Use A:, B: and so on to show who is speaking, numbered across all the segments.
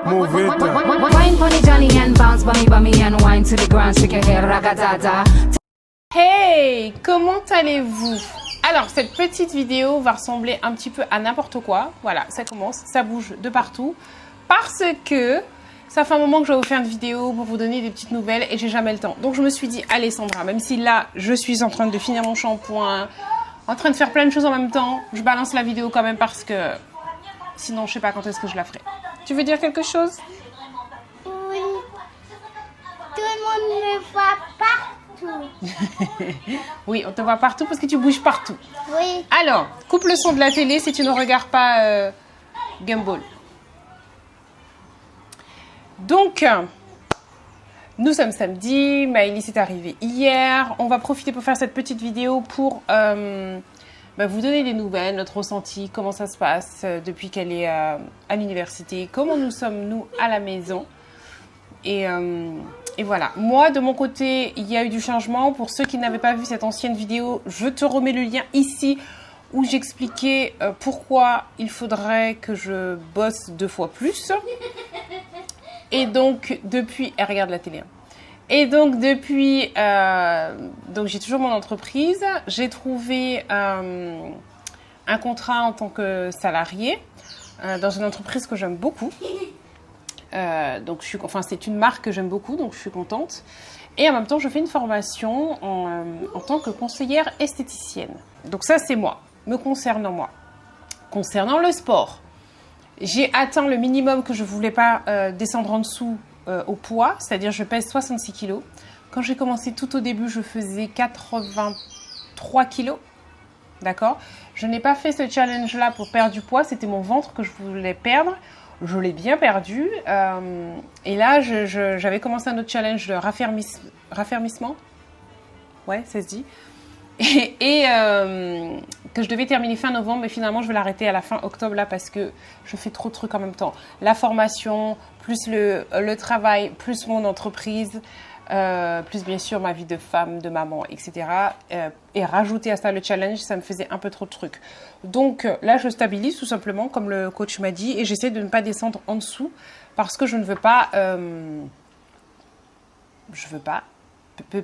A: Move it.
B: Wine for the Johnny and bounce bummy and wine to the ground, shake your hair, ragadada.
C: Hey, comment allez-vous? Alors, cette petite vidéo va ressembler un petit peu à n'importe quoi. Voilà, ça commence, ça bouge de partout. Parce que ça fait un moment que je vais vous faire une vidéo pour vous donner des petites nouvelles et j'ai jamais le temps. Donc, je me suis dit, allez Sandra, même si là, je suis en train de finir mon shampoing, en train de faire plein de choses en même temps, je balance la vidéo quand même parce que sinon, je sais pas quand est-ce que je la ferai. Tu veux dire quelque chose?
D: Oui. Tout le monde me voit partout.
C: Oui, on te voit partout parce que tu bouges partout.
D: Oui.
C: Alors, coupe le son de la télé si tu ne regardes pas Gumball. Donc, nous sommes samedi, Maëlys est arrivée hier. On va profiter pour faire cette petite vidéo pour vous donner des nouvelles, notre ressenti, comment ça se passe depuis qu'elle est à l'université, comment nous sommes, nous, à la maison. Et voilà. Moi, de mon côté, il y a eu du changement. Pour ceux qui n'avaient pas vu cette ancienne vidéo, je te remets le lien ici où j'expliquais pourquoi il faudrait que je bosse 2 fois plus. Et donc, depuis... Elle regarde la télé. Et donc, depuis... donc, j'ai toujours mon entreprise. J'ai trouvé un contrat en tant que salarié dans une entreprise que j'aime beaucoup. Donc, c'est une marque que j'aime beaucoup, donc je suis contente. Et en même temps, je fais une formation en tant que conseillère esthéticienne. Donc ça, c'est moi, me concernant moi. Concernant le sport, j'ai atteint le minimum que je ne voulais pas descendre en dessous au poids, c'est-à-dire je pèse 66 kilos. Quand j'ai commencé tout au début, je faisais 83 kilos. D'accord? Je n'ai pas fait ce challenge-là pour perdre du poids, c'était mon ventre que je voulais perdre. Je l'ai bien perdu. Et là, j'avais commencé un autre challenge de raffermissement. Ouais, ça se dit. Et que je devais terminer fin novembre, mais finalement, je vais l'arrêter à la fin octobre là parce que je fais trop de trucs en même temps. La formation, plus le travail, plus mon entreprise, plus bien sûr ma vie de femme, de maman, etc. Et rajouter à ça le challenge, ça me faisait un peu trop de trucs. Donc là, je stabilise tout simplement, comme le coach m'a dit, et j'essaie de ne pas descendre en dessous parce que je ne veux pas...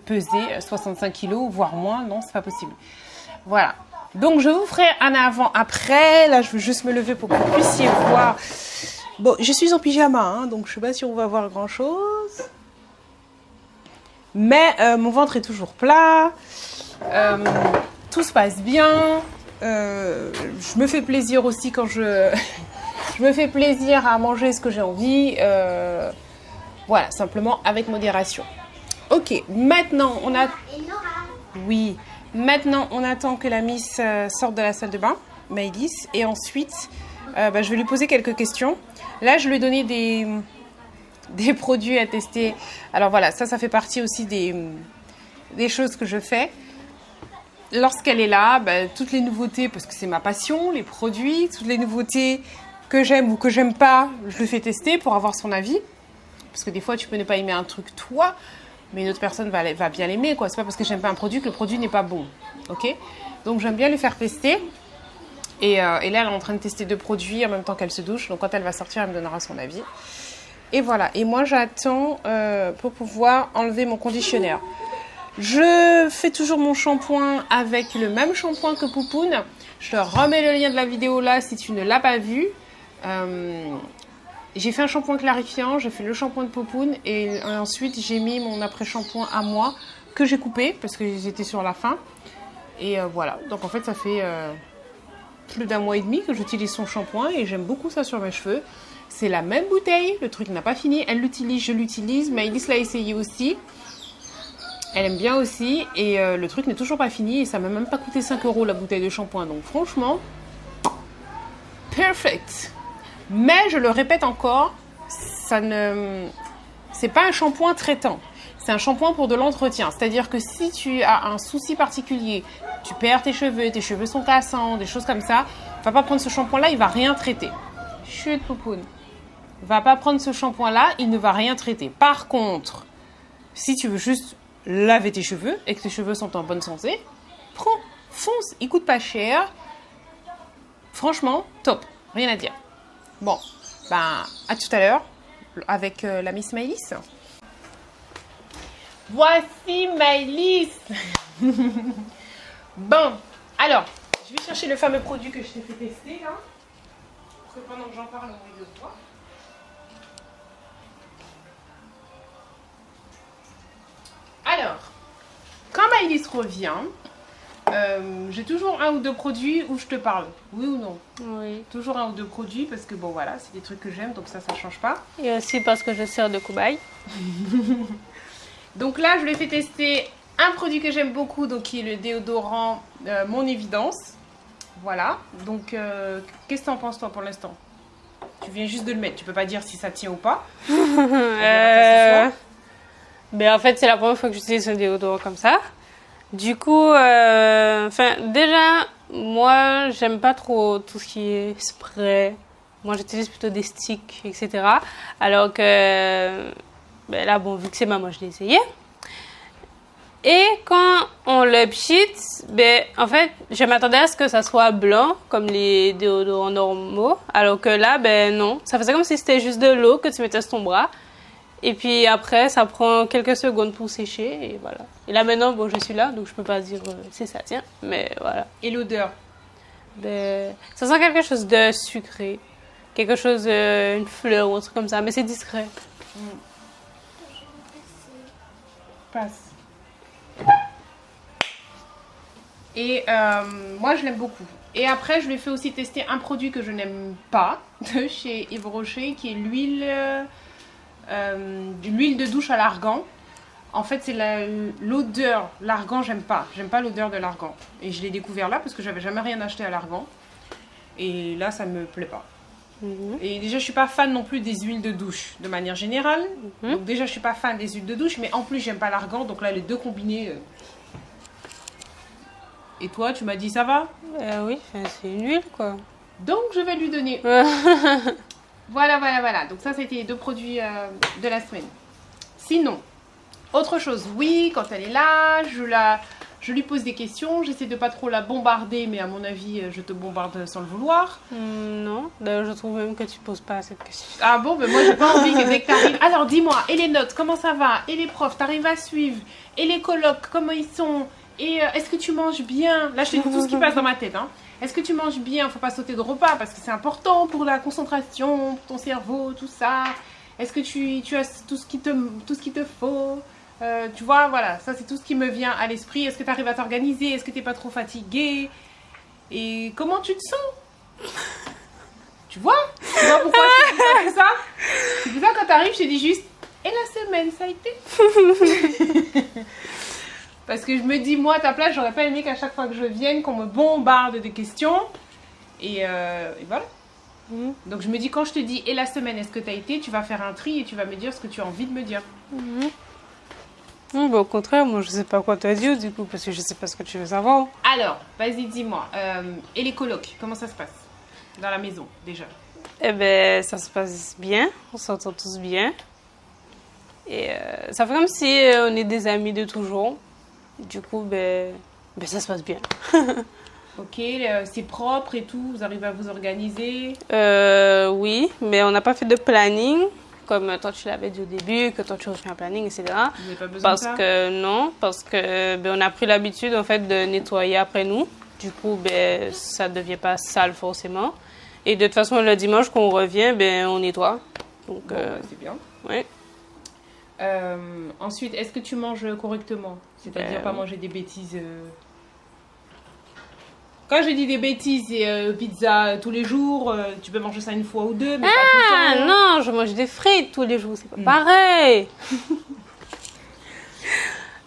C: peser 65 kilos, voire moins. Non, c'est pas possible. Voilà. Donc, je vous ferai un avant-après. Là, je veux juste me lever pour que vous puissiez voir. Bon, je suis en pyjama, hein, donc je sais pas si on va voir grand-chose. Mais mon ventre est toujours plat. Tout se passe bien. Je me fais plaisir aussi quand je me fais plaisir à manger ce que j'ai envie. Voilà, simplement avec modération. Ok, maintenant on attend que la Miss sorte de la salle de bain, Maëlys, et ensuite je vais lui poser quelques questions. Là, je lui ai donné des produits à tester. Alors voilà, ça fait partie aussi des choses que je fais. Lorsqu'elle est là, toutes les nouveautés, parce que c'est ma passion, les produits, toutes les nouveautés que j'aime ou que j'aime pas, je le fais tester pour avoir son avis. Parce que des fois, tu peux ne pas aimer un truc toi, mais une autre personne va bien l'aimer, quoi. C'est pas parce que j'aime pas un produit que le produit n'est pas bon, ok? Donc j'aime bien le faire tester. Et là, elle est en train de tester 2 produits en même temps qu'elle se douche. Donc quand elle va sortir, elle me donnera son avis. Et voilà. Et moi, j'attends pour pouvoir enlever mon conditionneur. Je fais toujours mon shampoing avec le même shampoing que Poupoune. Je te remets le lien de la vidéo là si tu ne l'as pas vu. J'ai fait un shampoing clarifiant, j'ai fait le shampoing de Poupoune et ensuite j'ai mis mon après-shampoing à moi que j'ai coupé parce que j'étais sur la fin. Et voilà, donc en fait ça fait plus d'1 mois et demi que j'utilise son shampoing et j'aime beaucoup ça sur mes cheveux. C'est la même bouteille, le truc n'a pas fini, elle l'utilise, je l'utilise, Maëlys l'a essayé aussi. Elle aime bien aussi et le truc n'est toujours pas fini et ça m'a même pas coûté 5 € la bouteille de shampoing. Donc franchement, perfect. Mais je le répète encore, c'est pas un shampoing traitant. C'est un shampoing pour de l'entretien. C'est-à-dire que si tu as un souci particulier, tu perds tes cheveux sont cassants, des choses comme ça, va pas prendre ce shampoing-là, il va rien traiter. Chut, Poupoune. Va pas prendre ce shampoing-là, il ne va rien traiter. Par contre, si tu veux juste laver tes cheveux et que tes cheveux sont en bonne santé, prends, fonce, il coûte pas cher. Franchement, top, rien à dire. Bon, à tout à l'heure. avec la Miss Maëlys. Voici Maëlys. Bon, alors, je vais chercher le fameux produit que je t'ai fait tester là. Parce que pendant que j'en parle, on est de toi. Alors, quand Maëlys revient, j'ai toujours un ou deux produits où je te parle. Oui ou non?
A: Oui.
C: Toujours un ou deux produits parce que bon voilà, c'est des trucs que j'aime, donc ça change pas.
A: Et aussi parce que je sers de cobaye.
C: Donc là, je lui ai fait tester un produit que j'aime beaucoup, donc qui est le déodorant Mon Évidence. Voilà. Donc, qu'est-ce que t'en penses toi pour l'instant? Tu viens juste de le mettre. Tu peux pas dire si ça tient ou pas.
A: Ben en fait, c'est la première fois que j'utilise un déodorant comme ça. Du coup, déjà, moi, j'aime pas trop tout ce qui est spray. Moi, j'utilise plutôt des sticks, etc. Alors que, ben là, bon, vu que c'est moi, je l'ai essayé. Et quand on le pchit, ben, en fait, je m'attendais à ce que ça soit blanc, comme les déodorants normaux. Alors que là, ben non. Ça faisait comme si c'était juste de l'eau que tu mettais sur ton bras. Et puis après, ça prend quelques secondes pour sécher et voilà. Et là maintenant, bon, je suis là, donc je peux pas dire si ça tient, mais voilà.
C: Et l'odeur?
A: Ben, ça sent quelque chose de sucré, quelque chose, une fleur ou un truc comme ça, mais c'est discret.
C: Passe. Et moi, je l'aime beaucoup. Et après, je lui ai fait aussi tester un produit que je n'aime pas de chez Yves Rocher, qui est l'huile de douche à l'argan. En fait, c'est l'odeur. L'argan, j'aime pas. J'aime pas l'odeur de l'argan. Et je l'ai découvert là parce que j'avais jamais rien acheté à l'argan. Et là, ça me plaît pas. Et déjà, je suis pas fan non plus des huiles de douche de manière générale. Donc déjà, je suis pas fan des huiles de douche, mais en plus, j'aime pas l'argan. Donc là, les deux combinés. Et toi, tu m'as dit ça va?
A: Oui, c'est une huile quoi.
C: Donc, je vais lui donner. Voilà. Donc ça, c'était les deux produits de la semaine. Sinon, autre chose, oui, quand elle est là, je lui pose des questions. J'essaie de pas trop la bombarder, mais à mon avis, je te bombarde sans le vouloir.
A: Non, d'ailleurs, je trouve même que tu poses pas cette question.
C: Ah bon, mais moi, j'ai pas envie que dès que t'arrives... Alors, dis-moi, et les notes, comment ça va? Et les profs, t'arrives à suivre? Et les colocs, comment ils sont? Et est-ce que tu manges bien? Là, je te dis tout ce qui passe dans ma tête, hein. Est-ce que tu manges bien? Faut pas sauter de repas parce que c'est important pour la concentration, pour ton cerveau, tout ça. Est-ce que tu as tout ce qu'il te faut? Tu vois, voilà, ça c'est tout ce qui me vient à l'esprit. Est-ce que tu arrives à t'organiser? Est-ce que tu n'es pas trop fatiguée? Et comment tu te sens? Tu vois pourquoi je te dis ça? C'est pour ça quand tu arrives, je te dis juste, et la semaine, ça a été? Parce que je me dis, moi, à ta place, j'aurais pas aimé qu'à chaque fois que je vienne, qu'on me bombarde de questions. Et voilà. Donc je me dis, quand je te dis, et la semaine, est-ce que tu as été? Tu vas faire un tri et tu vas me dire ce que tu as envie de me dire.
A: Au contraire, moi, je sais pas quoi te dire, du coup, parce que je sais pas ce que tu veux savoir.
C: Alors, vas-y, dis-moi. Et les colocs, comment ça se passe? Dans la maison, déjà.
A: Eh ben, ça se passe bien. On s'entend tous bien. Et ça fait comme si on est des amis de toujours. Du coup, ben ça se passe bien.
C: Ok, c'est propre et tout, vous arrivez à vous organiser?
A: Oui, mais on n'a pas fait de planning, comme toi tu l'avais dit au début, que toi tu refais un planning, etc.
C: Vous n'avez pas besoin de ça?
A: Parce que on a pris l'habitude en fait de nettoyer après nous. Du coup, ça ne devient pas sale forcément. Et de toute façon, le dimanche qu'on revient, on nettoie. Donc,
C: bon, c'est bien.
A: Oui.
C: Ensuite, est-ce que tu manges correctement? C'est-à-dire pas manger des bêtises. Quand je dis des bêtises, c'est pizza tous les jours, tu peux manger ça une fois ou deux, mais pas tout le temps.
A: Non, je mange des frites tous les jours, c'est pas pareil.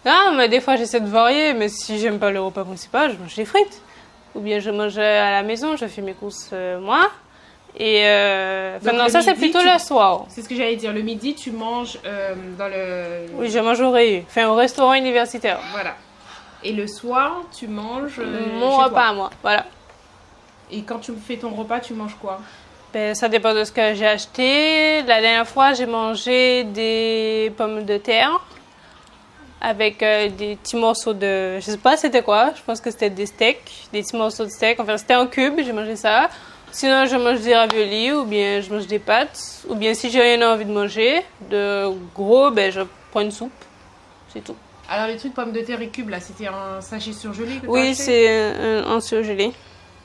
A: Non, mais des fois j'essaie de varier, mais si j'aime pas le repas principal, je mange des frites. Ou bien je mange à la maison, je fais mes courses moi. Et non, ça c'est plutôt le soir.
C: C'est ce que j'allais dire. Le midi, tu manges dans le...
A: Oui, je mange au restaurant universitaire.
C: Voilà. Et le soir, tu manges
A: mon
C: chez
A: repas
C: toi.
A: à moi, voilà.
C: Et quand tu fais ton repas, tu manges quoi?
A: Ça dépend de ce que j'ai acheté. La dernière fois, j'ai mangé des pommes de terre avec des petits morceaux de... Je sais pas c'était quoi, je pense que c'était des steaks, des petits morceaux de steak. Enfin, c'était en cube, j'ai mangé ça. Sinon, je mange des raviolis ou bien je mange des pâtes. Ou bien si j'ai rien envie de manger, de gros, ben, je prends une soupe. C'est tout.
C: Alors, les trucs pommes de terre et cubes, là, c'était un sachet surgelé que t'as
A: Oui,
C: acheté?
A: c'est un surgelé.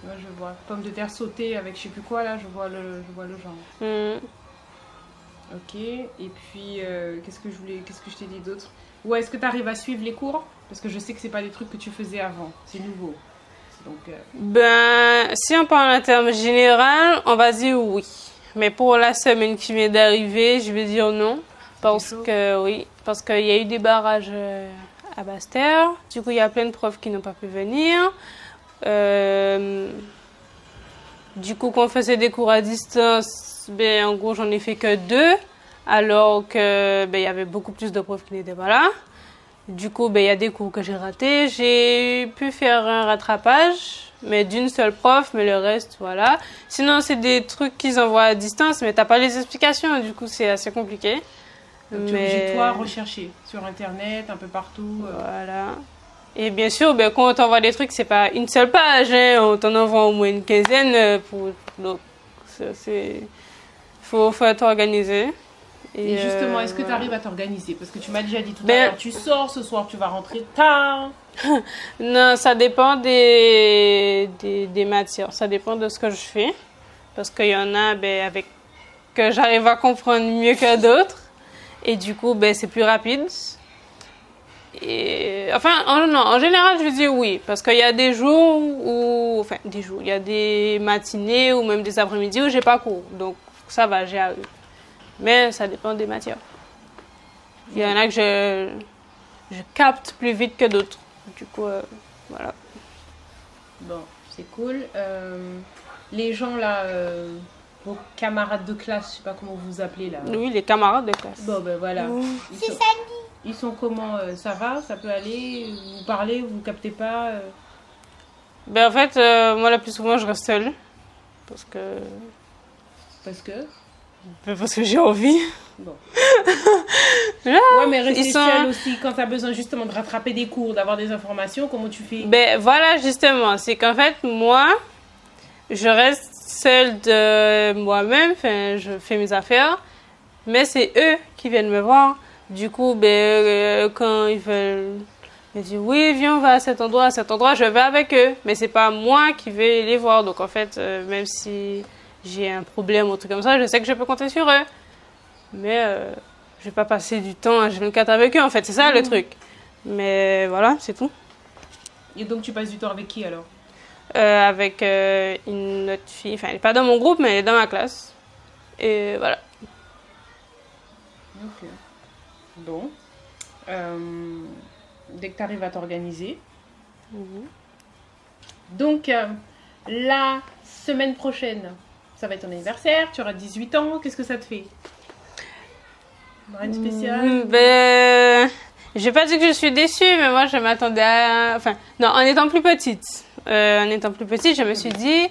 C: Moi, je vois pommes de terre sautées avec je sais plus quoi, là, je vois le genre.
A: Hmm.
C: Ok, et puis, qu'est-ce que je t'ai dit d'autre? Ou est-ce que tu arrives à suivre les cours? Parce que je sais que c'est pas des trucs que tu faisais avant, c'est nouveau. Donc,
A: Ben, si on parle en termes général, on va dire oui. Mais pour la semaine qui vient d'arriver, je vais dire non. Parce qu'il y a eu des barrages à Basse-Terre. Du coup, il y a plein de profs qui n'ont pas pu venir. Du coup, quand on faisait des cours à distance, ben, en gros, j'en ai fait que 2. Alors que ben, il y avait beaucoup plus de profs qui n'étaient pas là. Du coup, ben, il y a des cours que j'ai ratés. J'ai pu faire un rattrapage, mais d'une seule prof, mais le reste, voilà. Sinon, c'est des trucs qu'ils envoient à distance, mais t'as pas les explications, du coup, c'est assez compliqué.
C: donc tu es obligé, toi, rechercher sur Internet, un peu partout.
A: Voilà. Et bien sûr, ben, quand on t'envoie des trucs, c'est pas une seule page, hein. On t'en envoie au moins une quinzaine. Donc, faut être organisé.
C: Et justement, est-ce que tu arrives à t'organiser? Parce que tu m'as déjà dit tout à
A: Ben-
C: l'heure, tu sors ce soir, tu vas rentrer tard.
A: Non, ça dépend des matières. Ça dépend de ce que je fais. Parce qu'il y en a ben, avec que j'arrive à comprendre mieux que d'autres. Et du coup, ben, c'est plus rapide. Et, enfin, en général, je veux dire oui. Parce qu'il y a des jours où... Enfin, des jours. Il y a des matinées ou même des après-midi où j'ai pas cours. Donc, ça va, j'ai eu. Mais ça dépend des matières. Il y en a que je capte plus vite que d'autres. Du coup, voilà.
C: Bon, c'est cool. Les gens là, vos camarades de classe, je sais pas comment vous vous appelez là.
A: Oui, les camarades de classe.
C: Bon, ben voilà.
D: C'est Sandy.
C: Ils sont comment? Ça va? Ça peut aller? Vous parlez? Vous captez pas?
A: Ben, en fait, moi, le plus souvent, je reste seule. Parce que j'ai envie.
C: Bon.
A: Là,
C: Ouais, mais rester
A: ils sont-
C: seule aussi, quand t'as besoin justement de rattraper des cours, d'avoir des informations, comment tu fais?
A: Ben, voilà, justement. C'est qu'en fait, moi, je reste seule de moi-même. Enfin, je fais mes affaires. Mais c'est eux qui viennent me voir. Du coup, ben, quand ils veulent me dire oui, viens, on va à cet endroit, je vais avec eux. Mais c'est pas moi qui vais les voir. Donc, en fait, même si j'ai un problème ou un truc comme ça, je sais que je peux compter sur eux. Mais je vais pas passer du temps à H24 avec eux, en fait. C'est ça le truc. Mais voilà, c'est tout.
C: Et donc tu passes du temps avec qui alors?
A: Avec une autre fille. Enfin, elle n'est pas dans mon groupe, mais elle est dans ma classe. Et voilà.
C: Ok. Bon. Dès que tu arrives à t'organiser. Donc, la semaine prochaine, ça va être ton anniversaire. Tu auras 18 ans. Qu'est-ce que ça te fait? Rien de spécial?
A: Ben, j'ai pas dit que je suis déçue, mais moi, je m'attendais à... Enfin, non, en étant plus petite. Je me suis dit...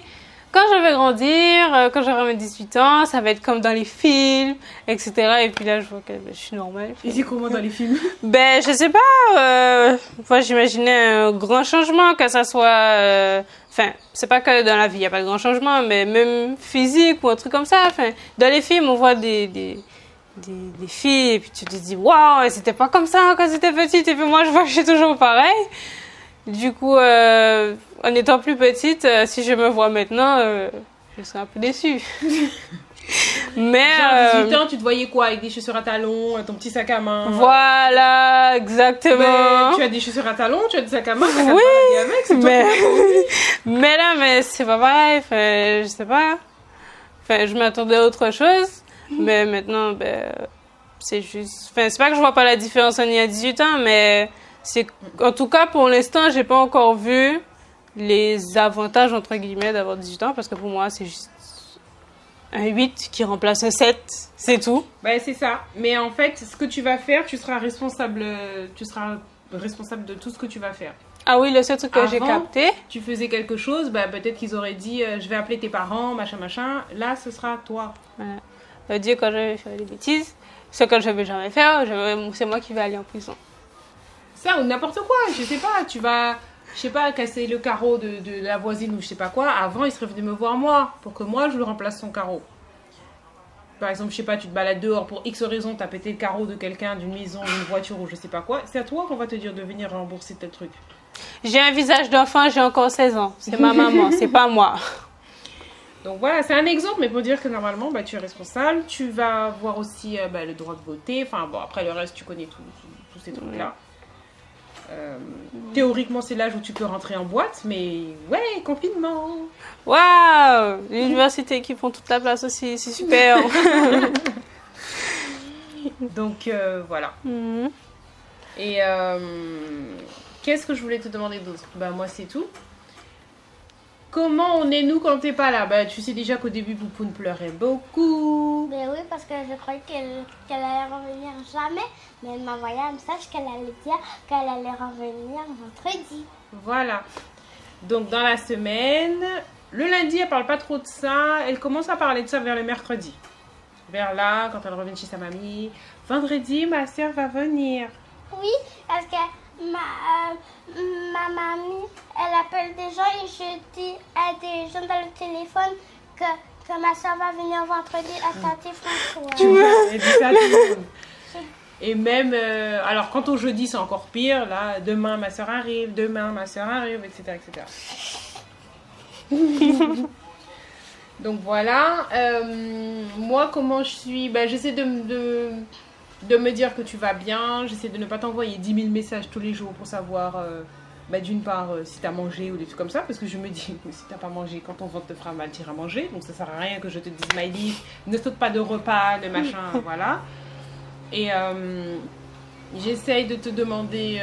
A: Quand je vais grandir, quand j'aurai mes 18 ans, ça va être comme dans les films, etc. Et puis là, je vois que je suis normale.
C: Et c'est comment dans les films?
A: Ben, je sais pas. Moi, j'imaginais un grand changement, que ça soit... Enfin, c'est pas que dans la vie, il n'y a pas de grand changement, mais même physique ou un truc comme ça. Enfin, dans les films, on voit des filles, et puis tu te dis, waouh, c'était pas comme ça quand j'étais petite, et puis moi, je vois que je suis toujours pareil. Du coup, en étant plus petite, si je me vois maintenant, je serais un peu déçue. Mais
C: Genre, 18 ans, tu te voyais quoi? Avec des chaussures à talons, ton petit sac à main?
A: voilà, exactement.
C: Mais tu as des chaussures à talons, tu as des sacs à main, t'as qu'à te
A: Oui,
C: balader avec, c'est toi
A: mais là, mais c'est pas pareil. Enfin, je sais pas. Enfin, je m'attendais à autre chose, mais maintenant, ben, c'est juste. Enfin, c'est pas que je vois pas la différence en y a 18 ans, mais c'est en tout cas pour l'instant, j'ai pas encore vu les avantages entre guillemets d'avoir 18 ans, parce que pour moi, c'est juste un 8 qui remplace un 7, c'est tout.
C: Ouais, c'est ça. Mais en fait, ce que tu vas faire, tu seras responsable de tout ce que tu vas faire.
A: Ah oui, le seul truc que j'ai
C: Avant,
A: capté.
C: Tu faisais quelque chose, bah, peut-être qu'ils auraient dit je vais appeler tes parents, machin. Là, ce sera toi.
A: Voilà. Ça veut dire quand je vais faire des bêtises, ce que je vais jamais faire, c'est moi qui vais aller en prison.
C: Ça ou n'importe quoi, je sais pas. Tu vas je sais pas, casser le carreau de la voisine ou je sais pas quoi, avant, il serait venu me voir moi, pour que moi, je lui remplace son carreau. Par exemple, je sais pas, tu te balades dehors pour X raison, t'as pété le carreau de quelqu'un, d'une maison, d'une voiture ou je sais pas quoi. C'est à toi qu'on va te dire de venir rembourser tel truc.
A: J'ai un visage d'enfant, j'ai encore 16 ans. C'est ma maman, c'est pas moi.
C: Donc voilà, c'est un exemple, mais pour dire que normalement, bah, tu es responsable. Tu vas avoir aussi le droit de voter. Enfin bon, après le reste, tu connais tous ces trucs-là. Théoriquement, c'est l'âge où tu peux rentrer en boîte, mais ouais, confinement.
A: Waouh! L'université qui prend toute la place aussi, c'est super.
C: Donc voilà.
A: Mhm.
C: Et qu'est-ce que je voulais te demander d'autre? Bah moi, c'est tout. Comment on est nous quand t'es pas là? Bah tu sais déjà qu'au début, Poupoune pleurait beaucoup.
D: Mais oui, parce que je croyais qu'elle allait revenir jamais. Mais elle m'a envoyé un message qu'elle allait dire qu'elle allait revenir vendredi.
C: Voilà. Donc dans la semaine, le lundi, elle parle pas trop de ça. Elle commence à parler de ça vers le mercredi. Vers là, quand elle revient chez sa mamie. Vendredi, ma soeur va venir.
D: Oui, parce que ma mamie, elle appelle des gens et je dis à des gens dans le téléphone que ma soeur va venir vendredi à Tati François.
C: Tu vois, elle dit ça à tout le monde. Et même, alors quant au jeudi, c'est encore pire. Là, demain, ma soeur arrive, etc. Donc voilà. Moi, comment je suis? Ben, j'essaie de me dire que tu vas bien. J'essaie de ne pas t'envoyer 10 000 messages tous les jours pour savoir, d'une part, si tu as mangé ou des trucs comme ça. Parce que je me dis, si tu n'as pas mangé, quand ton ventre te fera mal, tu iras manger. Donc ça ne sert à rien que je te dise, Maëlys, ne saute pas de repas, de machin, voilà. Et j'essaye de te demander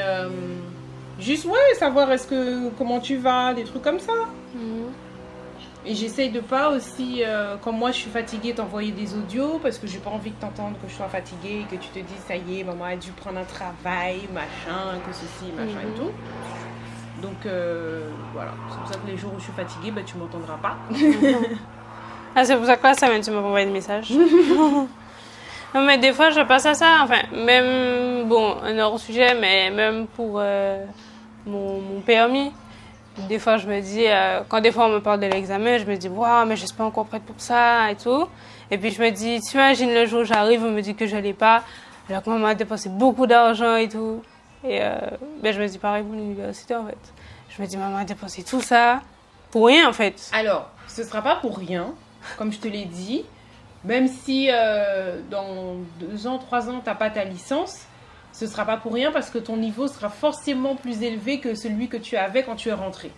C: juste, savoir comment tu vas, des trucs comme ça. Et j'essaye de pas aussi, quand moi je suis fatiguée, t'envoyer des audios parce que j'ai pas envie de t'entendre que je sois fatiguée et que tu te dises, ça y est, maman a dû prendre un travail, machin, que ceci, machin et tout. Donc voilà, c'est pour ça que les jours où je suis fatiguée, tu m'entendras pas.
A: Ah, c'est pour ça que la semaine, tu m'as envoyé des messages. Non, mais des fois, je passe à ça. Enfin, même, bon, un hors sujet, mais même pour mon permis. Des fois, je me dis, quand des fois on me parle de l'examen, je me dis, waouh, mais je suis pas encore prête pour ça et tout. Et puis je me dis, tu imagines le jour où j'arrive, on me dit que je l'ai pas, alors que maman a dépensé beaucoup d'argent et tout. Et je me dis pareil pour l'université en fait. Je me dis, maman a dépensé tout ça pour rien en fait.
C: Alors, ce sera pas pour rien, comme je te l'ai dit. Même si dans 2 ans, 3 ans, t'as pas ta licence, ce sera pas pour rien parce que ton niveau sera forcément plus élevé que celui que tu avais quand tu es rentré.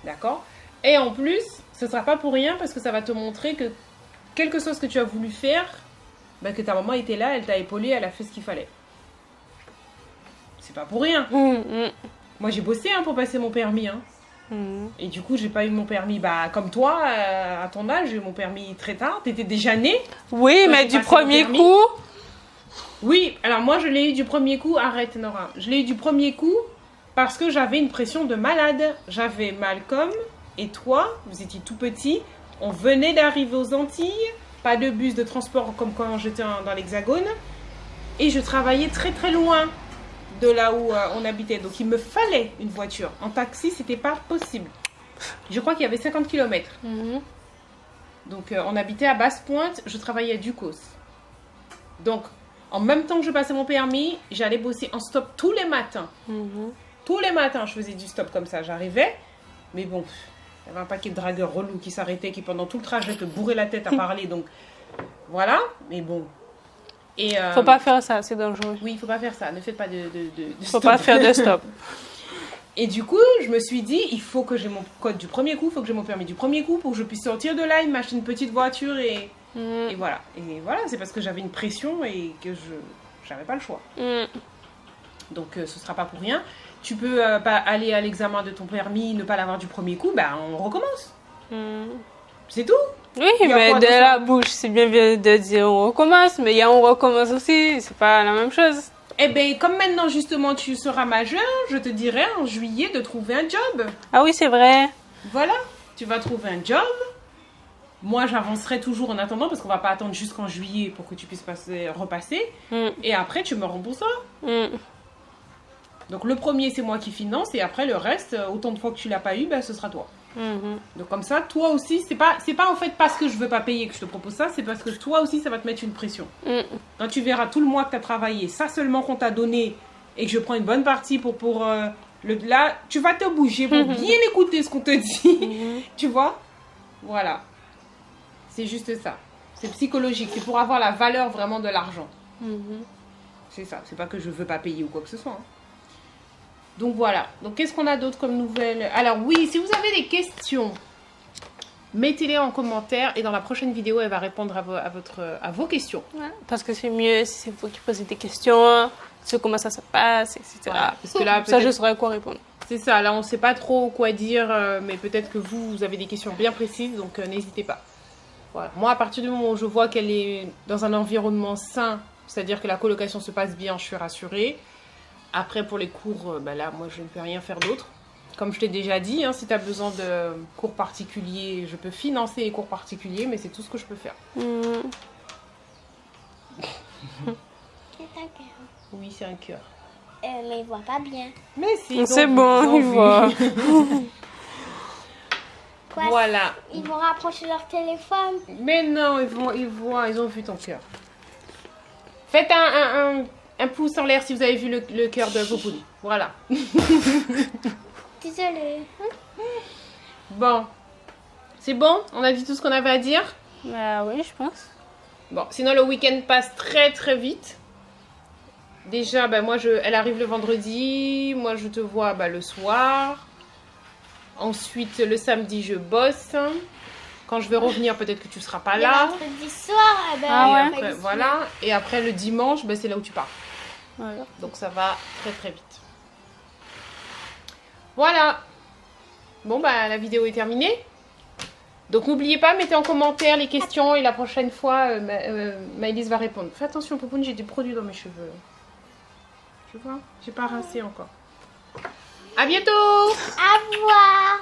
C: D'accord? Et en plus, ce sera pas pour rien parce que ça va te montrer que quelque chose que tu as voulu faire, que ta maman était là, elle t'a épaulé, elle a fait ce qu'il fallait. C'est pas pour rien. Moi, j'ai bossé pour passer mon permis. Et du coup, j'ai pas eu mon permis. Comme toi, à ton âge, j'ai eu mon permis très tard. T'étais déjà née.
A: Oui, mais du premier coup.
C: Oui, alors moi, je l'ai eu du premier coup. Arrête, Nora. Je l'ai eu du premier coup parce que j'avais une pression de malade. J'avais Malcolm et toi, vous étiez tout petits. On venait d'arriver aux Antilles. Pas de bus de transport comme quand j'étais dans l'Hexagone. Et je travaillais très très loin de là où on habitait. Donc il me fallait une voiture. En taxi, c'était pas possible. Je crois qu'il y avait 50 km. Donc on habitait à Basse-Pointe, je travaillais à Ducos. Donc en même temps que je passais mon permis, j'allais bosser en stop tous les matins. Tous les matins, je faisais du stop comme ça. J'arrivais, mais bon, il y avait un paquet de dragueurs relous qui s'arrêtaient, qui pendant tout le trajet te bourraient la tête à parler. Donc voilà, mais bon. Et,
A: faut pas faire ça, c'est dangereux.
C: Oui, il faut pas faire ça. Ne faites pas de
A: faut
C: stop.
A: pas faire de stop.
C: Et du coup, je me suis dit, il faut que j'ai mon code du premier coup, il faut que j'ai mon permis du premier coup pour que je puisse sortir de là et m'acheter une petite voiture et voilà. Et voilà, c'est parce que j'avais une pression et que je n'avais pas le choix. Donc, ce sera pas pour rien. Tu peux pas aller à l'examen de ton permis, ne pas l'avoir du premier coup, on recommence. C'est tout.
A: Oui, mais de la bouche, c'est bien de dire on recommence, mais il y a on recommence aussi, c'est pas la même chose.
C: Eh bien, comme maintenant, justement, tu seras majeur, je te dirai en juillet de trouver un job.
A: Ah oui, c'est vrai.
C: Voilà, tu vas trouver un job. Moi, j'avancerai toujours en attendant, parce qu'on va pas attendre jusqu'en juillet pour que tu puisses repasser. Et après, tu me rembourseras. Donc le premier, c'est moi qui finance et après le reste, autant de fois que tu l'as pas eu, ben, ce sera toi.
A: Mhm.
C: Donc comme ça, toi aussi, c'est pas en fait parce que je veux pas payer que je te propose ça, c'est parce que toi aussi, ça va te mettre une pression.
A: Mm.
C: Quand tu verras tout le mois que tu as travaillé, ça seulement qu'on t'a donné et que je prends une bonne partie pour là, tu vas te bouger pour bien écouter ce qu'on te dit. Tu vois? Voilà. C'est juste ça. C'est psychologique. C'est pour avoir la valeur vraiment de l'argent.
A: Mhm.
C: C'est ça. C'est pas que je veux pas payer ou quoi que ce soit. Hein. Donc voilà. Donc qu'est-ce qu'on a d'autre comme nouvelles? Alors oui, si vous avez des questions, mettez-les en commentaire et dans la prochaine vidéo, elle va répondre à vos questions.
A: Ouais, parce que c'est mieux si c'est vous qui posez des questions, sur comment ça se passe, etc.
C: Voilà, parce que là,
A: ça, je
C: peut-être-
A: saurais quoi répondre.
C: C'est ça, là on sait pas trop quoi dire, mais peut-être que vous avez des questions bien précises, donc n'hésitez pas. Voilà. Moi, à partir du moment où je vois qu'elle est dans un environnement sain, c'est-à-dire que la colocation se passe bien, je suis rassurée. Après, pour les cours, bah là, moi je ne peux rien faire d'autre. Comme je t'ai déjà dit, hein, si tu as besoin de cours particuliers, je peux financer les cours particuliers, mais c'est tout ce que je peux faire.
A: Mhm.
D: C'est un cœur.
C: Oui, c'est un cœur.
D: Mais il voit pas bien.
C: Mais si,
A: C'est
C: ils ont
A: bon,
C: vu,
A: il
C: ont
A: voit.
C: vu.
D: Quoi,
C: Voilà.
D: Ils vont rapprocher leur téléphone.
C: Mais non, ils ont vu ton cœur. Faites un pouce en l'air si vous avez vu le cœur de Popoun. Voilà.
D: Désolée.
C: Bon. C'est bon? On a dit tout ce qu'on avait à dire?
A: Bah oui, je pense.
C: Bon, sinon le week-end passe très très vite. Déjà, bah, elle arrive le vendredi. Moi, je te vois le soir. Ensuite, le samedi, je bosse. Quand je vais revenir, peut-être que tu seras pas
D: Le
C: là.
D: vendredi soir, eh ben,
A: Ah
C: Et
A: ouais.
D: on va
C: après,
D: ici.
C: voilà. Et après, le dimanche, c'est là où tu pars.
A: Voilà.
C: Donc ça va très très vite. Voilà. Bon la vidéo est terminée. Donc n'oubliez pas, mettez en commentaire les questions et la prochaine fois, Maëlys va répondre. Fais attention, Popoun, j'ai des produits dans mes cheveux. Tu vois, j'ai pas rincé encore. À bientôt.
D: Au revoir.